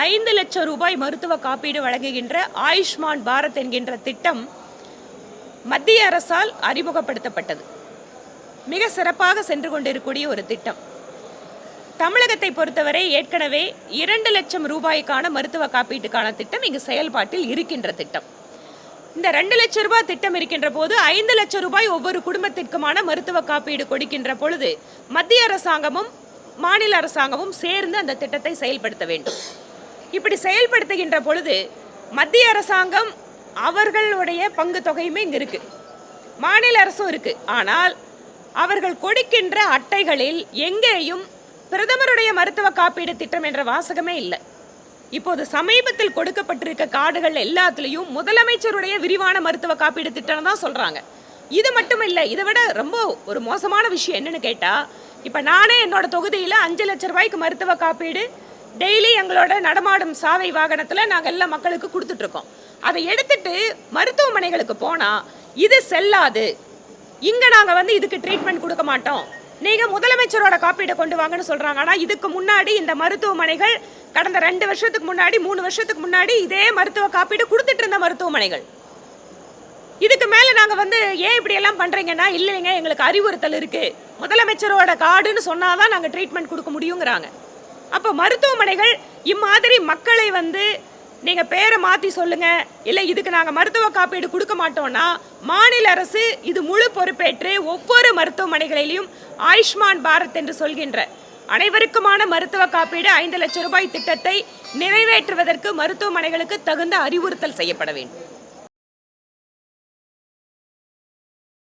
5 லட்சம் ரூபாய் மருத்துவ காப்பீடு வழங்குகின்ற ஆயுஷ்மான் பாரத் என்கின்ற திட்டம் மத்திய அரசால் அறிமுகப்படுத்தப்பட்டது. மிக சிறப்பாக சென்று கொண்டிருக்கக்கூடிய ஒரு திட்டம். தமிழகத்தை பொறுத்தவரை ஏற்கனவே 2 லட்சம் ரூபாய்க்கான மருத்துவ காப்பீட்டுக்கான திட்டம் இங்கு செயல்பாட்டில் இருக்கின்ற திட்டம். இந்த 2 லட்சம் ரூபாய் திட்டம் இருக்கின்ற போது 5 லட்சம் ரூபாய் ஒவ்வொரு குடும்பத்திற்குமான மருத்துவ காப்பீடு கொடுக்கின்ற பொழுது மத்திய அரசாங்கமும் மாநில அரசாங்கமும் சேர்ந்து அந்த திட்டத்தை செயல்படுத்த வேண்டும். இப்படி செயல்படுத்துகின்ற பொழுது மத்திய அரசாங்கம் அவர்களுடைய பங்கு தொகையுமே இங்கே இருக்கு, மாநில அரசும் இருக்கு. ஆனால் அவர்கள் கொடுக்கின்ற அட்டைகளில் எங்கேயும் பிரதமருடைய மருத்துவ காப்பீடு திட்டம் என்ற வாசகமே இல்லை. இப்போது சமீபத்தில் கொடுக்கப்பட்டிருக்க கார்டுகள் எல்லாத்துலேயும் முதலமைச்சருடைய விரிவான மருத்துவ காப்பீடு திட்டம் தான் சொல்றாங்க. இது மட்டும் இல்லை, இதை விட ரொம்ப ஒரு மோசமான விஷயம் என்னன்னு கேட்டா, இப்போ நானே என்னோட தொகுதியில் 5 லட்சம் ரூபாய்க்கு மருத்துவ காப்பீடு டெய்லி எங்களோட நடமாடும் சாவை வாகனத்தில் நாங்கள் எல்லா மக்களுக்கு கொடுத்துட்ருக்கோம். அதை எடுத்துட்டு மருத்துவமனைகளுக்கு போனால் இது செல்லாது, இங்கே நாங்கள் இதுக்கு ட்ரீட்மெண்ட் கொடுக்க மாட்டோம், நீங்கள் முதலமைச்சரோட காப்பீடை கொண்டு வாங்கன்னு சொல்கிறாங்க. ஆனால் இதுக்கு முன்னாடி இந்த மருத்துவமனைகள் கடந்த 2 வருஷத்துக்கு முன்னாடி 3 வருஷத்துக்கு முன்னாடி இதே மருத்துவ காப்பீடு கொடுத்துட்டு இருந்த மருத்துவமனைகள். இதுக்கு மேலே நாங்கள் ஏன் இப்படி எல்லாம் பண்ணுறீங்கன்னா, இல்லைங்க எங்களுக்கு அறிவுறுத்தல் இருக்குது, முதலமைச்சரோட கார்டுன்னு சொன்னாதான் நாங்கள் ட்ரீட்மெண்ட் கொடுக்க முடியுங்கிறாங்க. அப்போ மருத்துவமனைகள் இம்மாதிரி மக்களை நீங்கள் பேரை மாற்றி சொல்லுங்க, இல்லை இதுக்கு நாங்கள் மருத்துவ காப்பீடு கொடுக்க மாட்டோம்னா மாநில அரசு இது முழு பொறுப்பேற்று ஒவ்வொரு மருத்துவமனைகளிலும் ஆயுஷ்மான் பாரத் என்று சொல்கின்ற அனைவருக்குமான மருத்துவ காப்பீடு 5 லட்சம் ரூபாய் திட்டத்தை நிறைவேற்றுவதற்கு மருத்துவமனைகளுக்கு தகுந்த அறிவுறுத்தல் செய்யப்பட வேண்டும்.